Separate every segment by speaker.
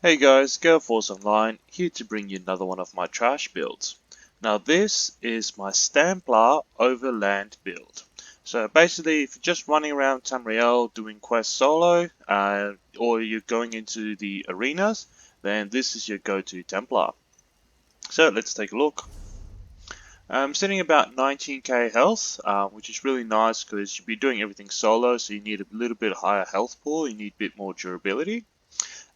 Speaker 1: Hey guys, GaleForce Online, here to bring you another one of my trash builds. Now this is my Stamplar Overland build. So basically, if you're just running around Tamriel doing quests solo, or you're going into the arenas, then this is your go-to Templar. So let's take a look. I'm sitting about 19k health, which is really nice because you'll be doing everything solo, so you need a little bit higher health pool, you need a bit more durability.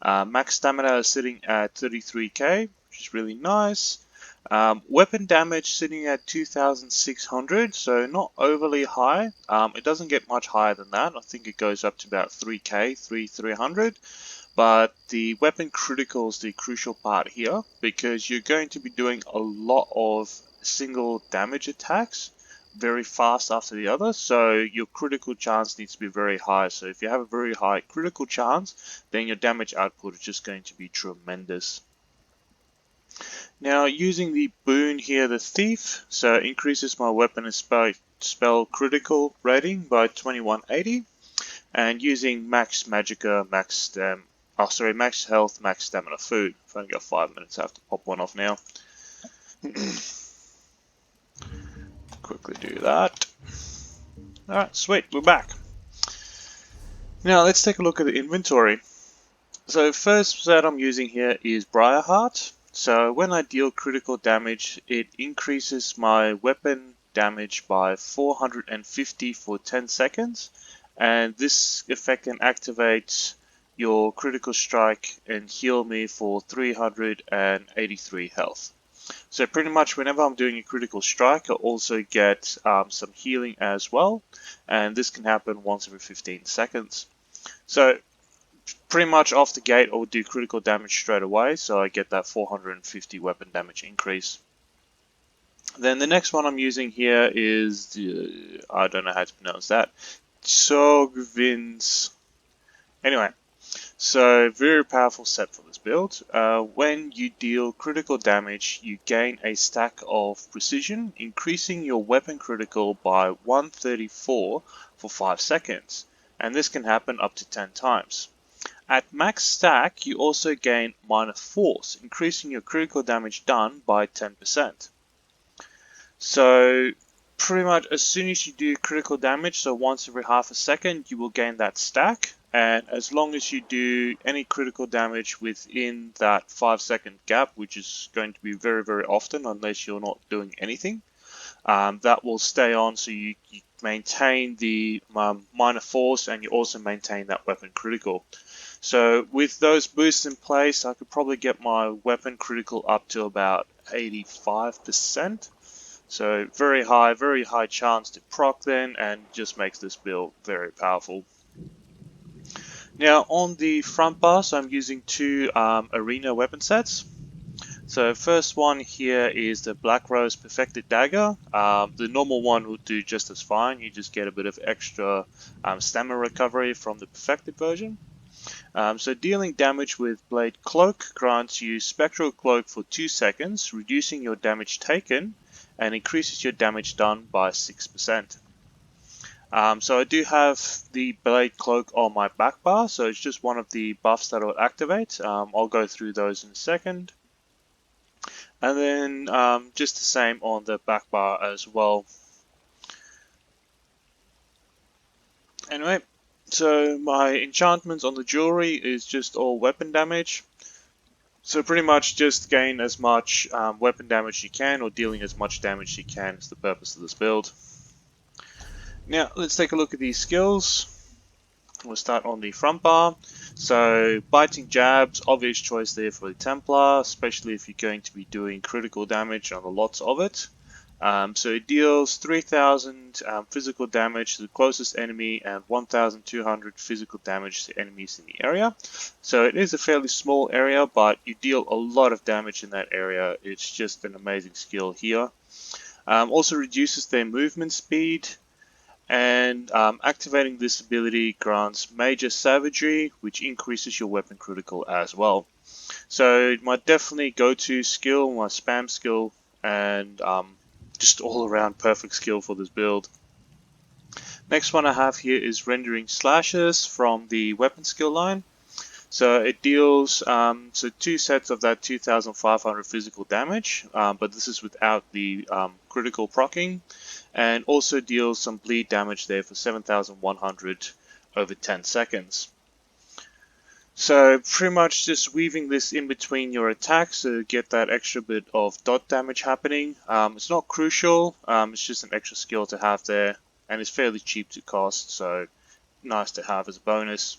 Speaker 1: Max stamina is sitting at 33k, which is really nice. Weapon damage sitting at 2600, so not overly high. It doesn't get much higher than that. I think it goes up to about 3k, 300. But the weapon critical is the crucial part here because you're going to be doing a lot of single damage attacks very fast after the other, so your critical chance needs to be very high. So if you have a very high critical chance, then your damage output is just going to be tremendous. Now using the boon here, the Thief, so it increases my weapon and spell critical rating by 2180, and using max magicka, max health, max stamina food. I've only got 5 minutes, I have to pop one off now. Quickly do that. Alright, sweet, we're back. Now let's take a look at the inventory. So first set I'm using here is Briarheart. So when I deal critical damage, it increases my weapon damage by 450 for 10 seconds. And this effect can activate your critical strike and heal me for 383 health. So pretty much whenever I'm doing a critical strike, I also get some healing as well, and this can happen once every 15 seconds. So pretty much off the gate, I would do critical damage straight away, so I get that 450 weapon damage increase. Then the next one I'm using here is, I don't know how to pronounce that, Tsogvin's. Anyway, so very powerful set for this build. When you deal critical damage, you gain a stack of precision, increasing your weapon critical by 134 for 5 seconds. And this can happen up to 10 times. At max stack, you also gain minor force, increasing your critical damage done by 10%. So pretty much as soon as you do critical damage, so once every half a second, you will gain that stack. And as long as you do any critical damage within that 5-second gap, which is going to be very, very often unless you're not doing anything, that will stay on, so you maintain the minor force and you also maintain that weapon critical. So with those boosts in place, I could probably get my weapon critical up to about 85%. So very high chance to proc then, and just makes this build very powerful. Now on the front bar, so I'm using two arena weapon sets. So first one here is the Black Rose Perfected Dagger. The normal one will do just as fine, you just get a bit of extra stamina recovery from the Perfected version. So dealing damage with Blade Cloak grants you Spectral Cloak for 2 seconds, reducing your damage taken, and increases your damage done by 6%. So I do have the Blade Cloak on my back bar, so it's just one of the buffs that I'll activate. I'll go through those in a second. And then just the same on the back bar as well. Anyway, so my enchantments on the jewelry is just all weapon damage. So pretty much just gain as much weapon damage you can, or dealing as much damage you can is the purpose of this build. Now let's take a look at these skills. We'll start on the front bar. So biting jabs, obvious choice there for the Templar, especially if you're going to be doing critical damage on a lot of it. So it deals 3000 physical damage to the closest enemy and 1200 physical damage to enemies in the area. So it is a fairly small area, but you deal a lot of damage in that area. It's just an amazing skill here. Also reduces their movement speed, and activating this ability grants Major Savagery, which increases your weapon critical as well. So my definitely go-to skill, my spam skill, and just all around perfect skill for this build. Next one I have here is Rendering Slashes from the weapon skill line. So it deals so 2 sets of that 2,500 physical damage, but this is without the critical proccing, and also deals some bleed damage there for 7,100 over 10 seconds. So pretty much just weaving this in between your attacks to get that extra bit of dot damage happening. It's not crucial, it's just an extra skill to have there, and it's fairly cheap to cost, so nice to have as a bonus.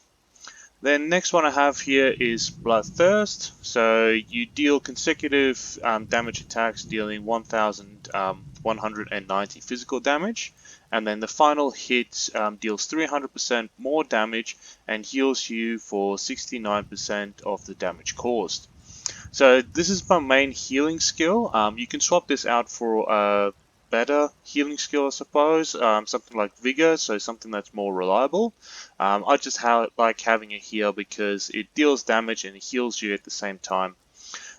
Speaker 1: Then next one I have here is Bloodthirst. So you deal consecutive damage attacks dealing 1,190 physical damage, and then the final hit deals 300% more damage and heals you for 69% of the damage caused. So this is my main healing skill. You can swap this out for better healing skill, I suppose, something like Vigor, so something that's more reliable. I just like having a heal because it deals damage and it heals you at the same time.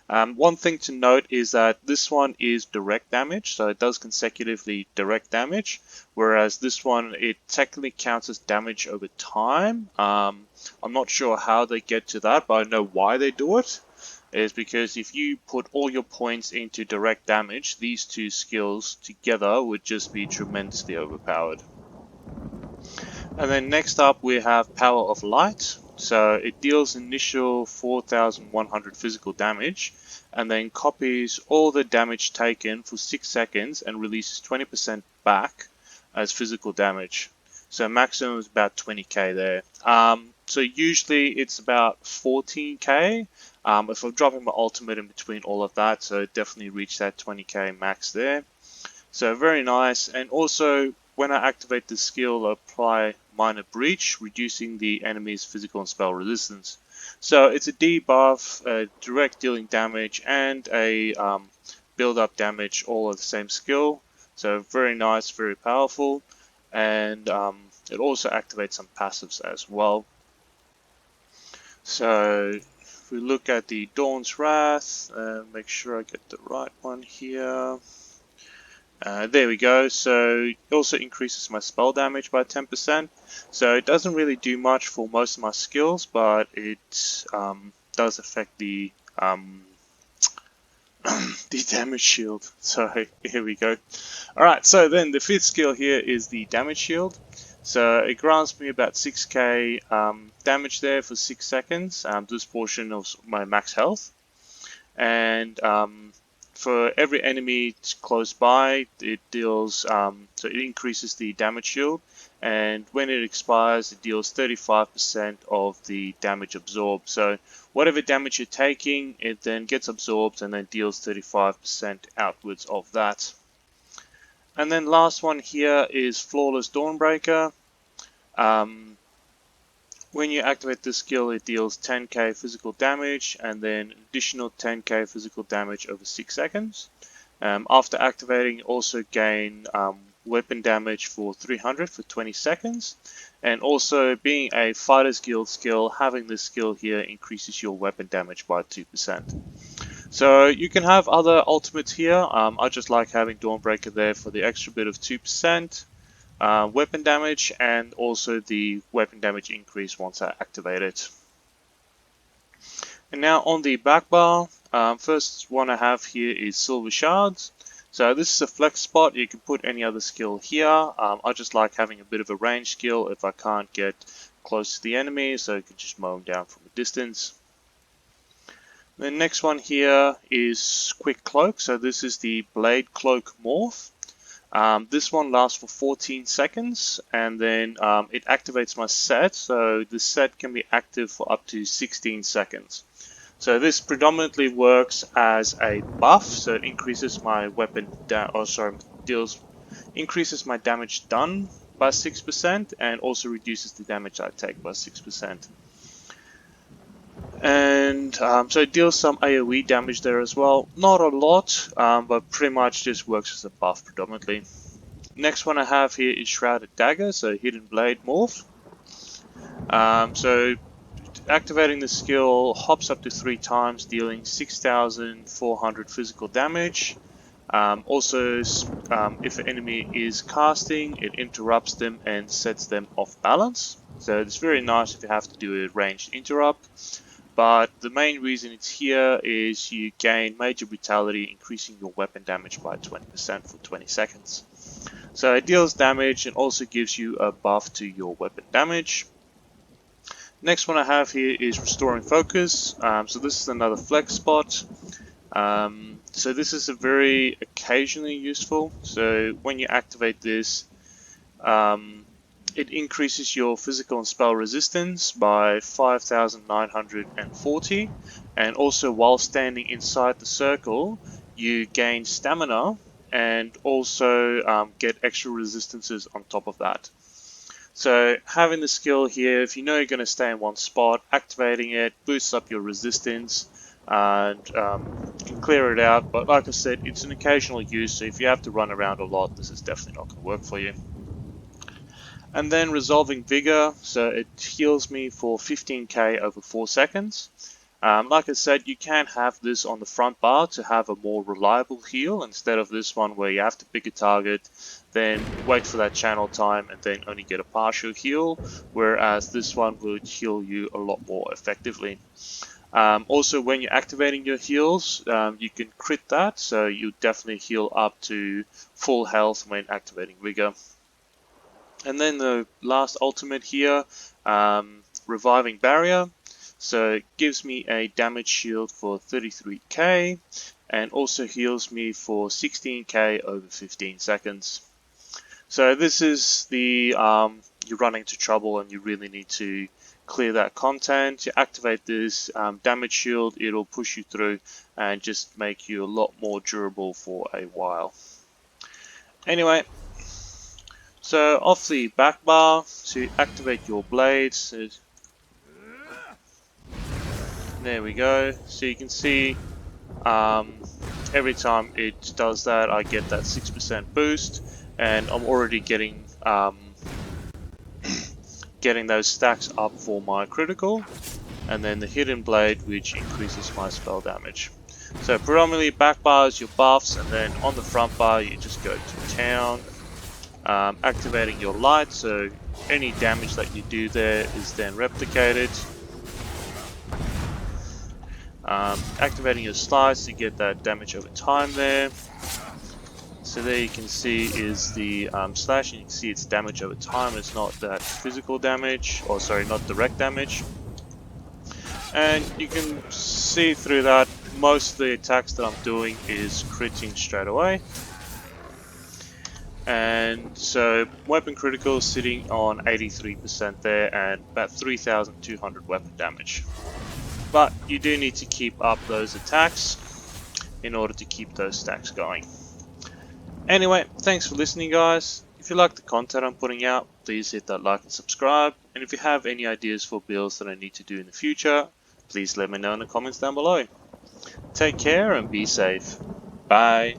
Speaker 1: One thing to note is that this one is direct damage, so it does consecutively direct damage, whereas this one, it technically counts as damage over time. I'm not sure how they get to that, but I know why they do it. Is because if you put all your points into direct damage, these two skills together would just be tremendously overpowered. And then next up we have Power of Light. So it deals initial 4,100 physical damage and then copies all the damage taken for 6 seconds and releases 20% back as physical damage. So maximum is about 20k there. So usually it's about 14k. If I'm dropping my ultimate in between all of that, so definitely reach that 20k max there. So very nice. And also when I activate the skill, I apply Minor Breach, reducing the enemy's physical and spell resistance. So it's a debuff, a direct dealing damage, and a build up damage, all of the same skill. So very nice, very powerful, and it also activates some passives as well. So if we look at the Dawn's Wrath, make sure I get the right one here. There we go, so it also increases my spell damage by 10%, so it doesn't really do much for most of my skills, but it does affect the the damage shield. So here we go. Alright, so then the fifth skill here is the damage shield. So it grants me about 6k damage there for 6 seconds, this portion of my max health. And for every enemy close by, it deals, so it increases the damage shield, and when it expires, it deals 35% of the damage absorbed. So whatever damage you're taking, it then gets absorbed and then deals 35% outwards of that. And then last one here is Flawless Dawnbreaker. When you activate this skill, it deals 10k physical damage and then additional 10k physical damage over 6 seconds. After activating, also gain weapon damage for 300 for 20 seconds. And also, being a Fighter's Guild skill, having this skill here increases your weapon damage by 2%. So you can have other ultimates here. I just like having Dawnbreaker there for the extra bit of 2%. Weapon damage and also the weapon damage increase once I activate it. And now on the back bar, first one I have here is Silver Shards. So this is a flex spot, you can put any other skill here. I just like having a bit of a range skill if I can't get close to the enemy, so you can just mow them down from a distance. The next one here is Quick Cloak, so this is the Blade Cloak Morph. This one lasts for 14 seconds and then it activates my set, so the set can be active for up to 16 seconds. So this predominantly works as a buff, so it increases my increases my damage done by 6% and also reduces the damage I take by 6%. And so it deals some AoE damage there as well. Not a lot, but pretty much just works as a buff predominantly. Next one I have here is Shrouded Dagger, so Hidden Blade Morph. So activating the skill hops up to 3 times, dealing 6,400 physical damage. Also, if an enemy is casting, it interrupts them and sets them off balance. So it's very nice if you have to do a ranged interrupt. But the main reason it's here is you gain major brutality, increasing your weapon damage by 20% for 20 seconds. So it deals damage and also gives you a buff to your weapon damage. Next one I have here is restoring focus. So this is another flex spot. So this is a very occasionally useful. So when you activate this, it increases your physical and spell resistance by 5,940, and also while standing inside the circle, you gain stamina and also get extra resistances on top of that. So having the skill here, if you know you're going to stay in one spot, activating it boosts up your resistance and you can clear it out. But like I said, it's an occasional use, so if you have to run around a lot, this is definitely not going to work for you. And then Resolving Vigor, so it heals me for 15k over 4 seconds. Like I said, you can have this on the front bar to have a more reliable heal instead of this one where you have to pick a target, then wait for that channel time and then only get a partial heal, whereas this one would heal you a lot more effectively. Also, when you're activating your heals, you can crit that, so you definitely heal up to full health when activating Vigor. And then the last ultimate here, Reviving Barrier. So it gives me a damage shield for 33k and also heals me for 16k over 15 seconds. So this is the you run into trouble and you really need to clear that content. You activate this damage shield, it'll push you through and just make you a lot more durable for a while. Anyway, so off the back bar to activate your blades. There we go. So you can see every time it does that, I get that 6% boost, and I'm already getting getting those stacks up for my critical, and then the hidden blade, which increases my spell damage. So predominantly back bar is your buffs, and then on the front bar you just go to town, activating your light, so any damage that you do there is then replicated. Activating your slice to get that damage over time there. So there you can see is the slash, and you can see it's damage over time. It's not that physical damage, or sorry, not direct damage. And you can see through that most of the attacks that I'm doing is critting straight away. And so weapon critical sitting on 83% there and about 3,200 weapon damage. But you do need to keep up those attacks in order to keep those stacks going. Anyway, thanks for listening guys. If you like the content I'm putting out, please hit that like and subscribe. And if you have any ideas for builds that I need to do in the future, please let me know in the comments down below. Take care and be safe. Bye.